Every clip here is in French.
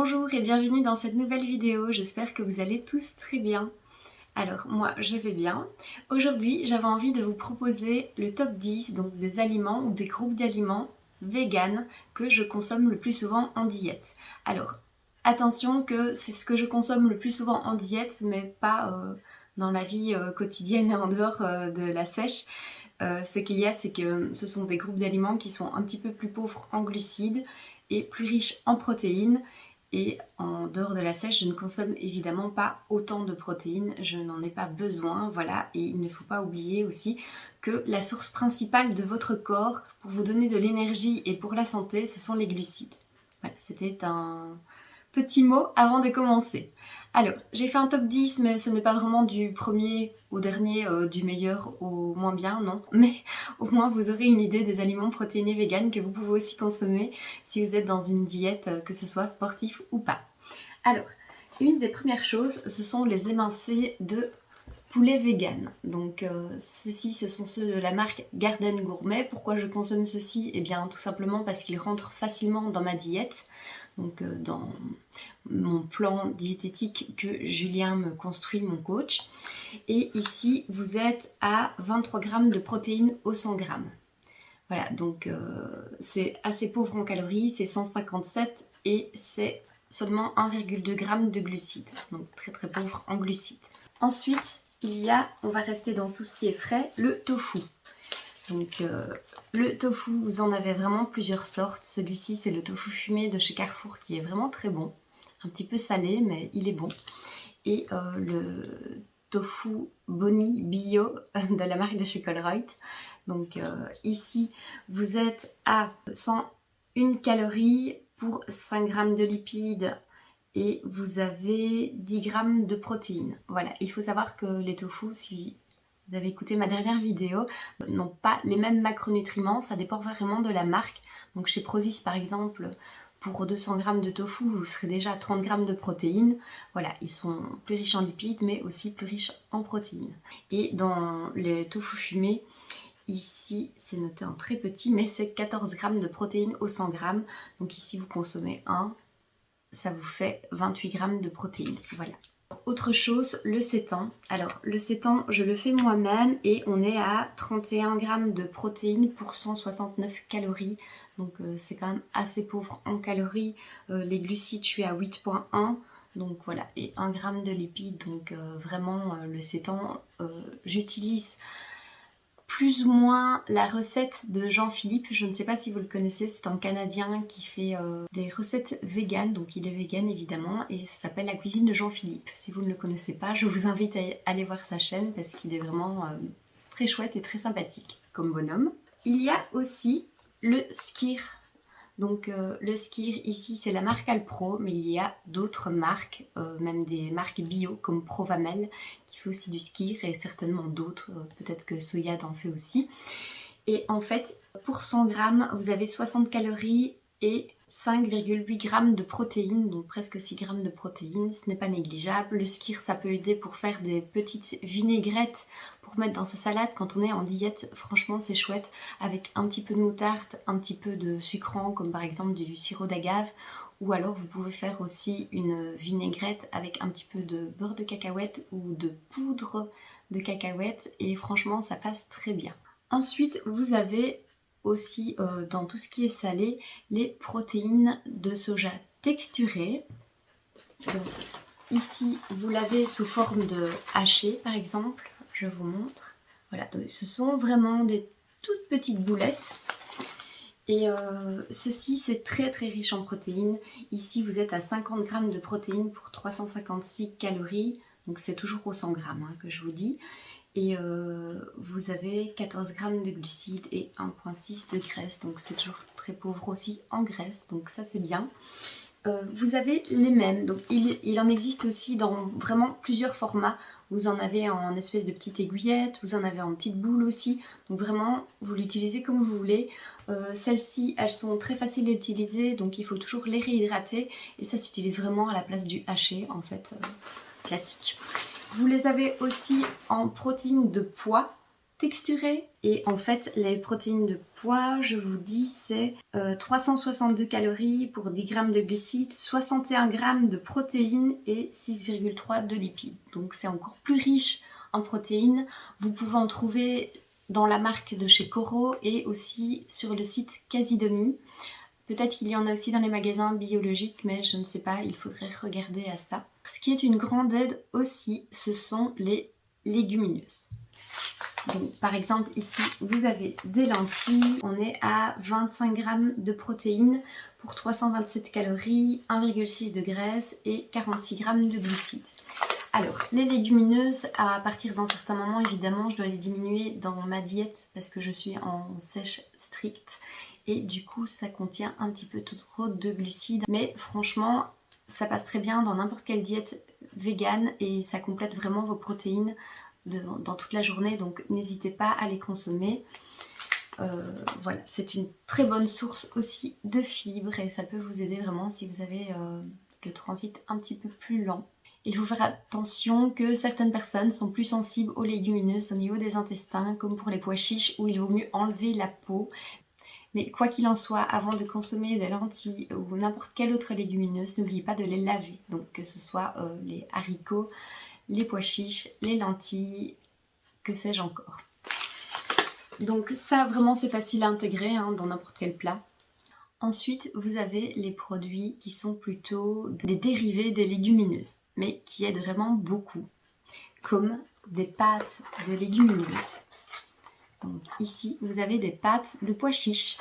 Bonjour et bienvenue dans cette nouvelle vidéo, j'espère que vous allez tous très bien. Alors moi je vais bien. Aujourd'hui j'avais envie de vous proposer le top 10 donc des aliments ou des groupes d'aliments vegan que je consomme le plus souvent en diète. Alors attention que c'est ce que je consomme le plus souvent en diète mais pas dans la vie quotidienne et en dehors de la sèche. Ce qu'il y a, c'est que ce sont des groupes d'aliments qui sont un petit peu plus pauvres en glucides et plus riches en protéines. Et en dehors de la sèche, je ne consomme évidemment pas autant de protéines, je n'en ai pas besoin, voilà. Et il ne faut pas oublier aussi que la source principale de votre corps pour vous donner de l'énergie et pour la santé, ce sont les glucides. Voilà, c'était un petit mot avant de commencer. Alors, j'ai fait un top 10, mais ce n'est pas vraiment du premier au dernier, du meilleur au moins bien, non. Mais au moins, vous aurez une idée des aliments protéinés véganes que vous pouvez aussi consommer si vous êtes dans une diète, que ce soit sportif ou pas. Alors, une des premières choses, ce sont les émincés de poulet vegan. Donc ceux-ci, ce sont ceux de la marque Garden Gourmet. Pourquoi je consomme ceux-ci? Eh bien tout simplement parce qu'ils rentrent facilement dans ma diète, donc dans mon plan diététique que Julien me construit, mon coach. Et ici, vous êtes à 23 grammes de protéines au 100 grammes. Voilà, donc c'est assez pauvre en calories, c'est 157 et c'est seulement 1,2 g de glucides. Donc très très pauvre en glucides. Ensuite, il y a, on va rester dans tout ce qui est frais, le tofu. Donc le tofu, vous en avez vraiment plusieurs sortes. Celui-ci, c'est le tofu fumé de chez Carrefour qui est vraiment très bon. Un petit peu salé, mais il est bon. Et le tofu Boni Bio de la marque de chez Colruyt. Donc ici, vous êtes à 101 calories pour 5 grammes de lipides et vous avez 10 grammes de protéines. Voilà, il faut savoir que les tofu, si vous avez écouté ma dernière vidéo, n'ont pas les mêmes macronutriments, ça dépend vraiment de la marque. Donc chez Prozis par exemple, pour 200 grammes de tofu, vous serez déjà à 30 grammes de protéines. Voilà, ils sont plus riches en lipides, mais aussi plus riches en protéines. Et dans les tofu fumés, ici c'est noté en très petit, mais c'est 14 grammes de protéines au 100 grammes. Donc ici vous consommez un, ça vous fait 28 grammes de protéines. Voilà. Autre chose, le sétan. Alors le sétan, je le fais moi-même et on est à 31 grammes de protéines pour 169 calories. Donc c'est quand même assez pauvre en calories. Les glucides, je suis à 8,1. Donc voilà, et 1 gramme de lipides. Donc vraiment le sétan, j'utilise plus ou moins la recette de Jean-Philippe. Je ne sais pas si vous le connaissez, c'est un Canadien qui fait des recettes véganes, donc il est vegan évidemment, et ça s'appelle La cuisine de Jean-Philippe. Si vous ne le connaissez pas, je vous invite à aller voir sa chaîne parce qu'il est vraiment très chouette et très sympathique comme bonhomme. Il y a aussi le skyr. Donc le skyr ici c'est la marque Alpro, mais il y a d'autres marques, même des marques bio comme Provamel qui fait aussi du skyr et certainement d'autres, peut-être que Soyad en fait aussi. Et en fait pour 100 grammes vous avez 60 calories et 5,8 grammes de protéines, donc presque 6 grammes de protéines, ce n'est pas négligeable. Le skyr ça peut aider pour faire des petites vinaigrettes pour mettre dans sa salade quand on est en diète, franchement c'est chouette, avec un petit peu de moutarde, un petit peu de sucrant comme par exemple du sirop d'agave, ou alors vous pouvez faire aussi une vinaigrette avec un petit peu de beurre de cacahuète ou de poudre de cacahuète et franchement ça passe très bien. Ensuite vous avez aussi dans tout ce qui est salé les protéines de soja texturées. Donc, ici vous l'avez sous forme de haché par exemple, je vous montre. Voilà, donc, ce sont vraiment des toutes petites boulettes. Et ceci c'est très très riche en protéines. Ici vous êtes à 50 grammes de protéines pour 356 calories. Donc c'est toujours au 100 grammes que je vous dis. Et vous avez 14 grammes de glucides et 1,6 de graisse, donc c'est toujours très pauvre aussi en graisse, donc ça c'est bien. Vous avez les mêmes, donc il en existe aussi dans vraiment plusieurs formats. Vous en avez en espèce de petite aiguillette, vous en avez en petite boule aussi, donc vraiment vous l'utilisez comme vous voulez. Celles-ci elles sont très faciles à utiliser, donc il faut toujours les réhydrater et ça s'utilise vraiment à la place du haché en fait, classique. Vous les avez aussi en protéines de pois texturé. Et en fait, les protéines de pois, je vous dis, c'est 362 calories pour 10 grammes de glucides, 61 grammes de protéines et 6,3 de lipides. Donc c'est encore plus riche en protéines. Vous pouvez en trouver dans la marque de chez Coro et aussi sur le site Casidomi. Peut-être qu'il y en a aussi dans les magasins biologiques, mais je ne sais pas, il faudrait regarder à ça. Ce qui est une grande aide aussi, ce sont les légumineuses. Donc, par exemple, ici, vous avez des lentilles. On est à 25 grammes de protéines pour 327 calories, 1,6 de graisse et 46 grammes de glucides. Alors, les légumineuses, à partir d'un certain moment, évidemment, je dois les diminuer dans ma diète parce que je suis en sèche stricte. Et du coup, ça contient un petit peu trop de glucides. Mais franchement, ça passe très bien dans n'importe quelle diète végane et ça complète vraiment vos protéines dans toute la journée, donc n'hésitez pas à les consommer. Voilà, c'est une très bonne source aussi de fibres et ça peut vous aider vraiment si vous avez le transit un petit peu plus lent. Il faut faire attention que certaines personnes sont plus sensibles aux légumineuses au niveau des intestins, comme pour les pois chiches où il vaut mieux enlever la peau. Mais quoi qu'il en soit, avant de consommer des lentilles ou n'importe quelle autre légumineuse, n'oubliez pas de les laver. Donc que ce soit les haricots, les pois chiches, les lentilles, que sais-je encore. Donc ça vraiment c'est facile à intégrer dans n'importe quel plat. Ensuite vous avez les produits qui sont plutôt des dérivés des légumineuses, mais qui aident vraiment beaucoup, comme des pâtes de légumineuses. Donc ici vous avez des pâtes de pois chiches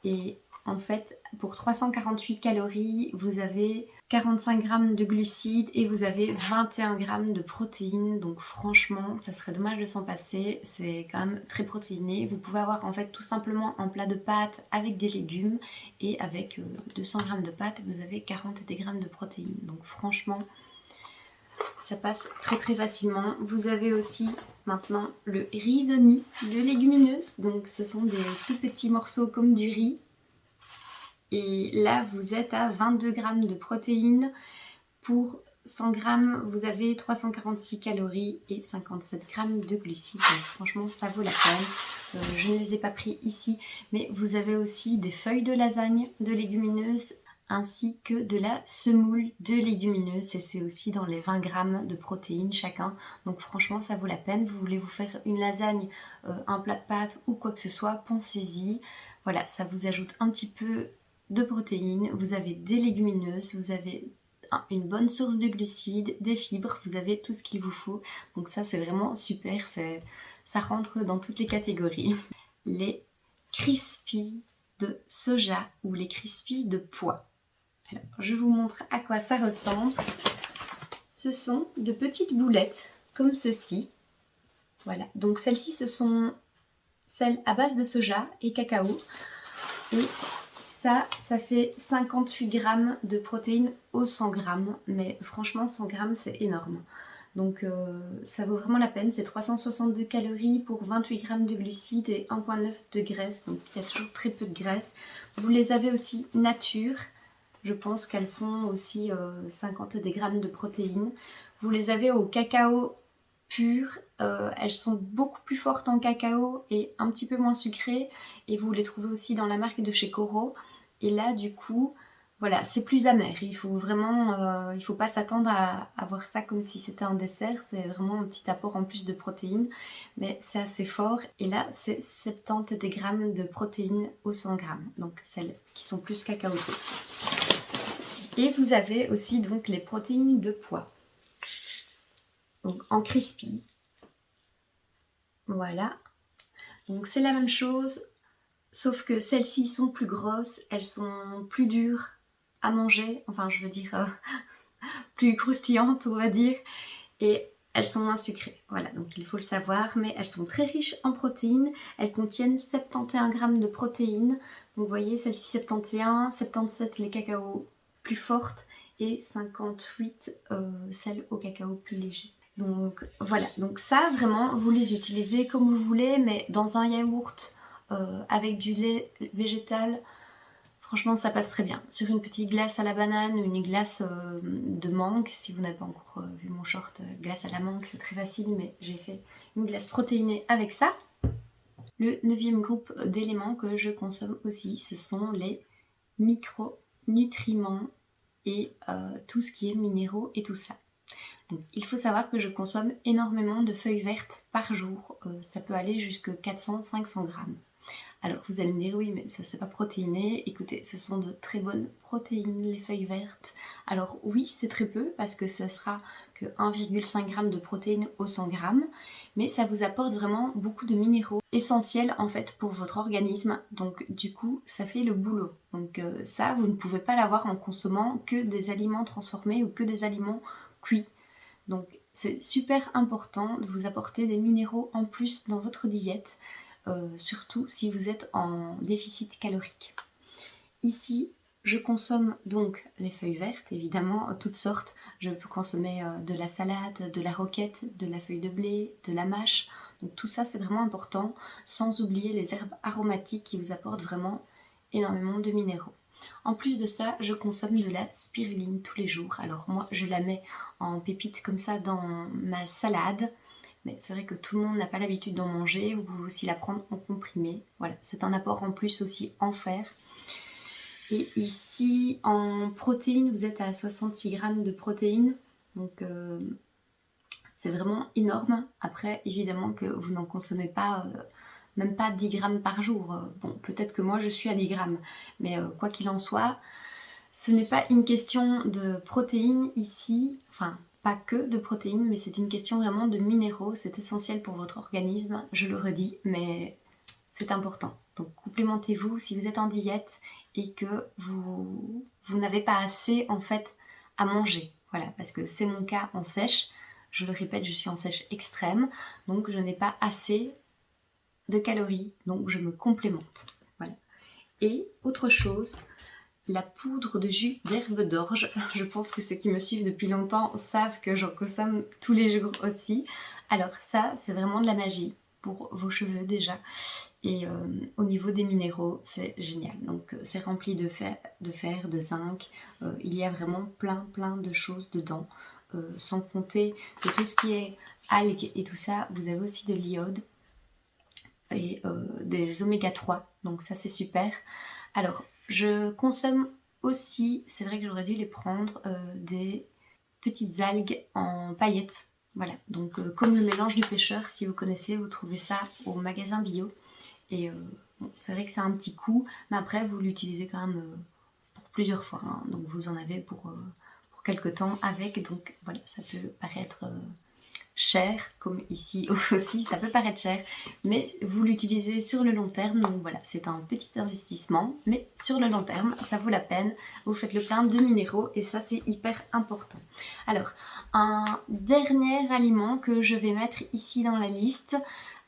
et en fait pour 348 calories vous avez 45 grammes de glucides et vous avez 21 grammes de protéines, donc franchement ça serait dommage de s'en passer, c'est quand même très protéiné. Vous pouvez avoir en fait tout simplement un plat de pâtes avec des légumes et avec 200 grammes de pâtes vous avez 40 grammes de protéines, donc franchement ça passe très très facilement. Vous avez aussi maintenant le risoni de légumineuses, donc ce sont des tout petits morceaux comme du riz. Et là, vous êtes à 22 grammes de protéines. Pour 100 grammes, vous avez 346 calories et 57 grammes de glucides. Donc franchement, ça vaut la peine. Je ne les ai pas pris ici, mais vous avez aussi des feuilles de lasagne de légumineuses ainsi que de la semoule de légumineuses. Et c'est aussi dans les 20 grammes de protéines chacun. Donc franchement, ça vaut la peine. Vous voulez vous faire une lasagne, un plat de pâtes ou quoi que ce soit, pensez-y. Voilà, ça vous ajoute un petit peu de protéines, vous avez des légumineuses, vous avez une bonne source de glucides, des fibres, vous avez tout ce qu'il vous faut. Donc ça c'est vraiment super, ça rentre dans toutes les catégories. Les crispies de soja ou les crispies de pois. Alors, je vous montre à quoi ça ressemble. Ce sont de petites boulettes comme ceci. Voilà, donc celles-ci ce sont celles à base de soja et cacao. Et ça fait 58 grammes de protéines au 100 grammes, mais franchement 100 grammes c'est énorme. Donc ça vaut vraiment la peine, c'est 362 calories pour 28 grammes de glucides et 1,9 de graisse, donc il y a toujours très peu de graisse. Vous les avez aussi nature, je pense qu'elles font aussi 50 grammes de protéines. Vous les avez au cacao pur, elles sont beaucoup plus fortes en cacao et un petit peu moins sucrées, et vous les trouvez aussi dans la marque de chez Coro. Et là du coup voilà, c'est plus amer, il faut vraiment il faut pas s'attendre à voir ça comme si c'était un dessert, c'est vraiment un petit apport en plus de protéines, mais c'est assez fort. Et là c'est 70 grammes de protéines au 100 grammes, donc celles qui sont plus cacaotées. Et vous avez aussi donc les protéines de pois, donc en crispy. Voilà, donc c'est la même chose, sauf que celles-ci sont plus grosses, elles sont plus dures à manger, enfin je veux dire plus croustillantes on va dire, et elles sont moins sucrées. Voilà, donc il faut le savoir, mais elles sont très riches en protéines, elles contiennent 71 grammes de protéines, donc vous voyez celle-ci 71, 77 les cacao plus fortes et 58 celles au cacao plus léger. Donc voilà, donc ça vraiment vous les utilisez comme vous voulez, mais dans un yaourt avec du lait végétal, franchement ça passe très bien. Sur une petite glace à la banane ou une glace de mangue, si vous n'avez pas encore vu mon short glace à la mangue, c'est très facile, mais j'ai fait une glace protéinée avec ça. Le 9e groupe d'éléments que je consomme aussi, ce sont les micronutriments et tout ce qui est minéraux et tout ça. Donc, il faut savoir que je consomme énormément de feuilles vertes par jour. Ça peut aller jusqu'à 400-500 grammes. Alors vous allez me dire oui mais ça c'est pas protéiné. Écoutez, ce sont de très bonnes protéines les feuilles vertes. Alors oui c'est très peu parce que ça sera que 1,5 g de protéines au 100 g, mais ça vous apporte vraiment beaucoup de minéraux essentiels en fait pour votre organisme. Donc du coup ça fait le boulot. Donc ça vous ne pouvez pas l'avoir en consommant que des aliments transformés ou que des aliments cuits. Donc c'est super important de vous apporter des minéraux en plus dans votre diète. Surtout si vous êtes en déficit calorique. Ici, je consomme donc les feuilles vertes, évidemment, toutes sortes. Je peux consommer de la salade, de la roquette, de la feuille de blé, de la mâche. Donc tout ça, c'est vraiment important, sans oublier les herbes aromatiques qui vous apportent vraiment énormément de minéraux. En plus de ça, je consomme de la spiruline tous les jours. Alors moi, je la mets en pépites comme ça dans ma salade. Mais c'est vrai que tout le monde n'a pas l'habitude d'en manger, vous pouvez aussi la prendre en comprimé. Voilà, c'est un apport en plus aussi en fer. Et ici, en protéines, vous êtes à 66 grammes de protéines. Donc c'est vraiment énorme. Après, évidemment que vous n'en consommez pas, même pas 10 grammes par jour. Bon, peut-être que moi je suis à 10 grammes. Mais quoi qu'il en soit, ce n'est pas une question de protéines ici. Enfin, pas que de protéines, mais c'est une question vraiment de minéraux. C'est essentiel pour votre organisme, je le redis, mais c'est important. Donc complémentez-vous si vous êtes en diète et que vous n'avez pas assez en fait à manger. Voilà, parce que c'est mon cas en sèche. Je le répète, je suis en sèche extrême, donc je n'ai pas assez de calories, donc je me complémente. Voilà. Et autre chose, la poudre de jus d'herbe d'orge. Je pense que ceux qui me suivent depuis longtemps savent que j'en consomme tous les jours aussi. Alors ça, c'est vraiment de la magie pour vos cheveux déjà. Et au niveau des minéraux, c'est génial. Donc c'est rempli de fer, de zinc. Il y a vraiment plein de choses dedans. Sans compter que tout ce qui est algues et tout ça, vous avez aussi de l'iode et des oméga 3. Donc ça c'est super. Alors, je consomme aussi, c'est vrai que j'aurais dû les prendre, des petites algues en paillettes. Voilà, donc comme le mélange du pêcheur, si vous connaissez, vous trouvez ça au magasin bio. Et bon, c'est vrai que c'est un petit coup, mais après vous l'utilisez quand même pour plusieurs fois. Hein. Donc vous en avez pour quelques temps avec. Donc voilà, ça peut paraître cher, comme ici aussi, ça peut paraître cher, mais vous l'utilisez sur le long terme, donc voilà, c'est un petit investissement, mais sur le long terme, ça vaut la peine, vous faites le plein de minéraux, et ça c'est hyper important. Alors, un dernier aliment que je vais mettre ici dans la liste,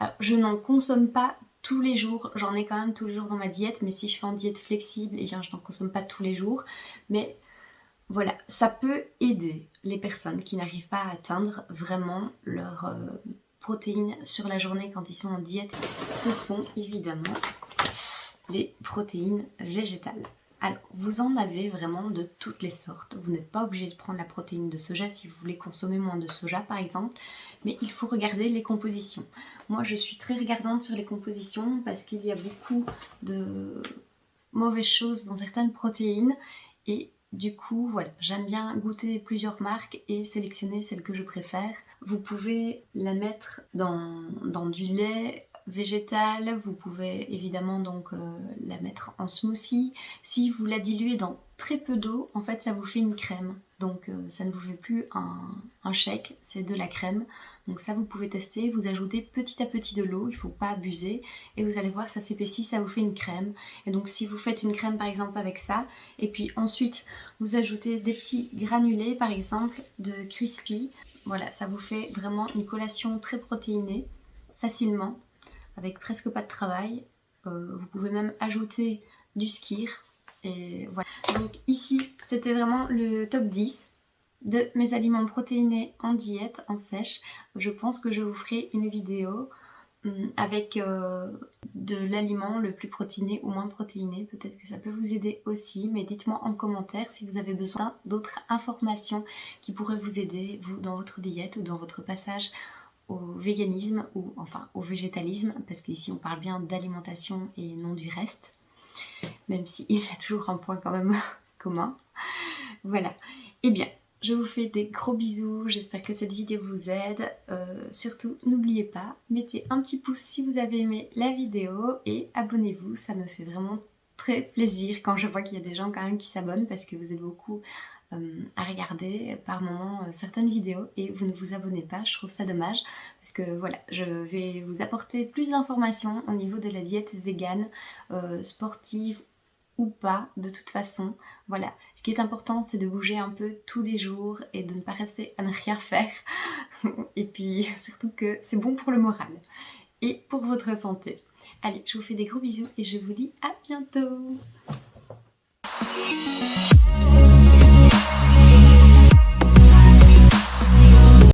alors, je n'en consomme pas tous les jours, j'en ai quand même tous les jours dans ma diète, mais si je fais en diète flexible, eh bien je n'en consomme pas tous les jours, mais voilà, ça peut aider les personnes qui n'arrivent pas à atteindre vraiment leurs protéines sur la journée quand ils sont en diète. Ce sont évidemment les protéines végétales. Alors, vous en avez vraiment de toutes les sortes. Vous n'êtes pas obligé de prendre la protéine de soja si vous voulez consommer moins de soja par exemple, mais il faut regarder les compositions. Moi, je suis très regardante sur les compositions parce qu'il y a beaucoup de mauvaises choses dans certaines protéines et du coup, voilà, j'aime bien goûter plusieurs marques et sélectionner celle que je préfère. Vous pouvez la mettre dans du lait végétal, vous pouvez évidemment donc la mettre en smoothie. Si vous la diluez dans très peu d'eau, en fait ça vous fait une crème. Donc ça ne vous fait plus un shake, c'est de la crème. Donc ça vous pouvez tester, vous ajoutez petit à petit de l'eau, il ne faut pas abuser. Et vous allez voir, ça s'épaissit, ça vous fait une crème. Et donc si vous faites une crème par exemple avec ça, et puis ensuite vous ajoutez des petits granulés par exemple de crispy. Voilà, ça vous fait vraiment une collation très protéinée, facilement, avec presque pas de travail. Vous pouvez même ajouter du skyr. Et voilà. Donc ici, c'était vraiment le top 10 de mes aliments protéinés en diète, en sèche. Je pense que je vous ferai une vidéo avec de l'aliment le plus protéiné ou moins protéiné. Peut-être que ça peut vous aider aussi, mais dites-moi en commentaire si vous avez besoin d'autres informations qui pourraient vous aider, vous, dans votre diète ou dans votre passage au véganisme ou enfin au végétalisme, parce qu'ici on parle bien d'alimentation et non du reste, même s'il y a toujours un point quand même commun. Voilà, et bien je vous fais des gros bisous, j'espère que cette vidéo vous aide. Surtout n'oubliez pas, mettez un petit pouce si vous avez aimé la vidéo et abonnez-vous, ça me fait vraiment très plaisir quand je vois qu'il y a des gens quand même qui s'abonnent, parce que vous êtes beaucoup à regarder par moment certaines vidéos et vous ne vous abonnez pas. Je trouve ça dommage, parce que voilà, je vais vous apporter plus d'informations au niveau de la diète végane, sportive ou pas, de toute façon. Voilà, ce qui est important, c'est de bouger un peu tous les jours et de ne pas rester à ne rien faire. Et puis surtout que c'est bon pour le moral et pour votre santé. Allez, je vous fais des gros bisous et je vous dis à bientôt.